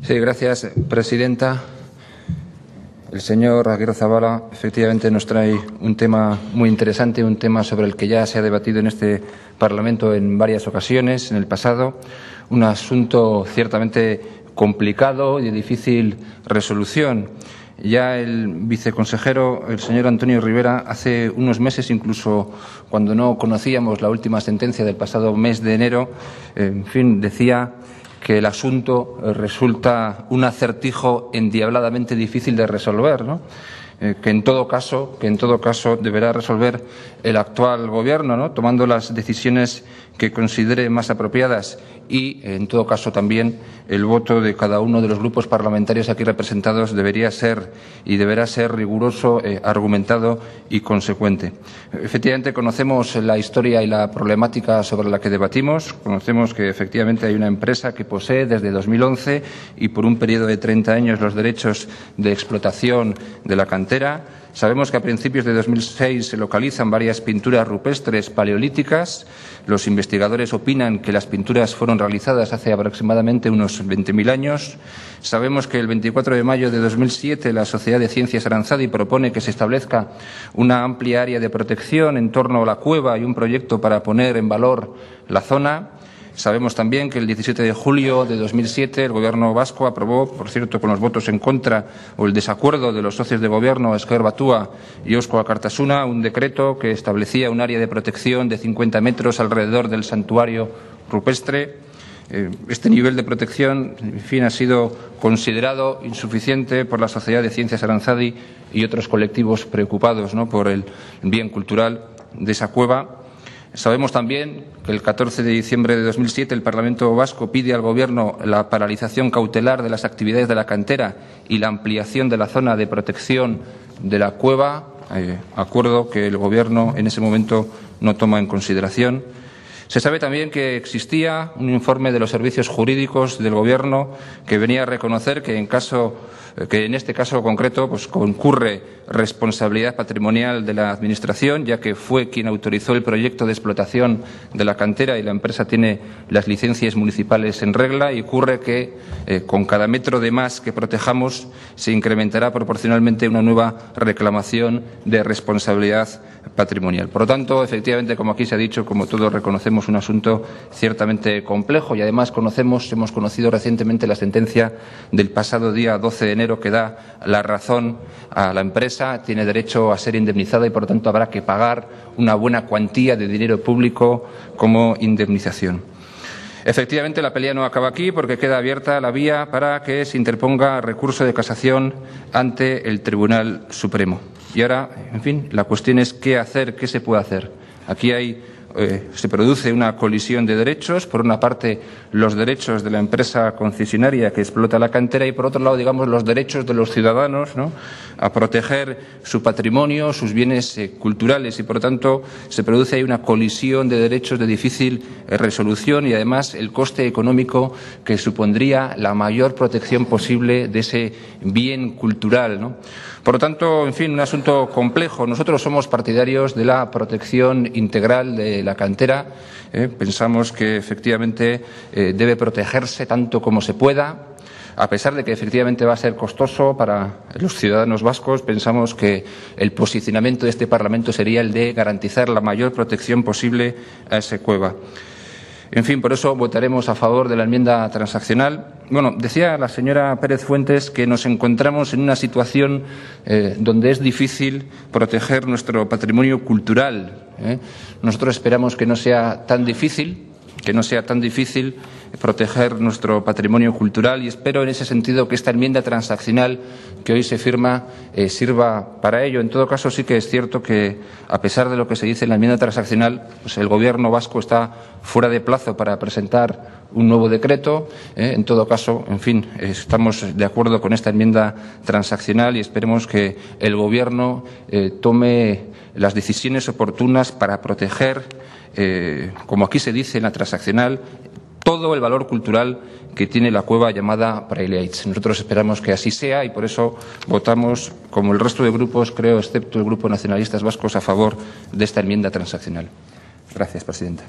Sí, gracias, presidenta. El señor Agirrezabala efectivamente nos trae un tema muy interesante, un tema sobre el que ya se ha debatido en este Parlamento en varias ocasiones en el pasado, un asunto ciertamente complicado y de difícil resolución. Ya el viceconsejero, el señor Antonio Rivera, hace unos meses, incluso cuando no conocíamos la última sentencia del pasado mes de enero, decía que el asunto resulta un acertijo endiabladamente difícil de resolver, ¿no? Que en todo caso deberá resolver el actual Gobierno, ¿no?, tomando las decisiones que considere más apropiadas y, en todo caso, también el voto de cada uno de los grupos parlamentarios aquí representados deberá ser riguroso, argumentado y consecuente. Efectivamente, conocemos la historia y la problemática sobre la que debatimos. Conocemos que, efectivamente, hay una empresa que posee desde 2011 y por un periodo de 30 años los derechos de explotación de la cantera. Sabemos que a principios de 2006 se localizan varias pinturas rupestres paleolíticas. Los investigadores opinan que las pinturas fueron realizadas hace aproximadamente unos 20.000 años. Sabemos que el 24 de mayo de 2007 la Sociedad de Ciencias Aranzadi propone que se establezca una amplia área de protección en torno a la cueva y un proyecto para poner en valor la zona. Sabemos también que el 17 de julio de 2007 el Gobierno vasco aprobó, por cierto, con los votos en contra o el desacuerdo de los socios de Gobierno, Ezker Batua y Eusko Alkartasuna, un decreto que establecía un área de protección de 50 metros alrededor del santuario rupestre. Este nivel de protección, ha sido considerado insuficiente por la Sociedad de Ciencias Aranzadi y otros colectivos preocupados, ¿no?, por el bien cultural de esa cueva. Sabemos también que el 14 de diciembre de 2007 el Parlamento vasco pide al Gobierno la paralización cautelar de las actividades de la cantera y la ampliación de la zona de protección de la cueva, acuerdo que el Gobierno en ese momento no toma en consideración. Se sabe también que existía un informe de los servicios jurídicos del Gobierno que venía a reconocer que en este caso concreto concurre responsabilidad patrimonial de la Administración, ya que fue quien autorizó el proyecto de explotación de la cantera y la empresa tiene las licencias municipales en regla, y ocurre que con cada metro de más que protejamos se incrementará proporcionalmente una nueva reclamación de responsabilidad patrimonial. Por lo tanto, efectivamente, como aquí se ha dicho, como todos reconocemos, un asunto ciertamente complejo, y además hemos conocido recientemente la sentencia del pasado día 12 de enero que da la razón a la empresa. Tiene derecho a ser indemnizada y, por lo tanto, habrá que pagar una buena cuantía de dinero público como indemnización. Efectivamente, la pelea no acaba aquí, porque queda abierta la vía para que se interponga recurso de casación ante el Tribunal Supremo. Y ahora, la cuestión es qué hacer, qué se puede hacer. Aquí se produce una colisión de derechos. Por una parte, los derechos de la empresa concesionaria que explota la cantera y, por otro lado, los derechos de los ciudadanos, ¿no?, a proteger su patrimonio, sus bienes culturales, y, por lo tanto, se produce ahí una colisión de derechos de difícil resolución y, además, el coste económico que supondría la mayor protección posible de ese bien cultural, ¿no? Por lo tanto, un asunto complejo. Nosotros somos partidarios de la protección integral de la cantera. Pensamos que, efectivamente, debe protegerse tanto como se pueda. A pesar de que, efectivamente, va a ser costoso para los ciudadanos vascos, pensamos que el posicionamiento de este Parlamento sería el de garantizar la mayor protección posible a esa cueva. Por eso votaremos a favor de la enmienda transaccional. Decía la señora Pérez Fuentes que nos encontramos en una situación donde es difícil proteger nuestro patrimonio cultural. Nosotros esperamos que no sea tan difícil proteger nuestro patrimonio cultural, y espero en ese sentido que esta enmienda transaccional que hoy se firma sirva para ello. En todo caso, sí que es cierto que, a pesar de lo que se dice en la enmienda transaccional, el Gobierno vasco está fuera de plazo para presentar un nuevo decreto. En todo caso, estamos de acuerdo con esta enmienda transaccional y esperemos que el Gobierno tome las decisiones oportunas para proteger, como aquí se dice en la transaccional, todo el valor cultural que tiene la cueva llamada Praeleaitz. Nosotros esperamos que así sea y por eso votamos, como el resto de grupos, creo, excepto el Grupo Nacionalistas Vascos, a favor de esta enmienda transaccional. Gracias, presidenta.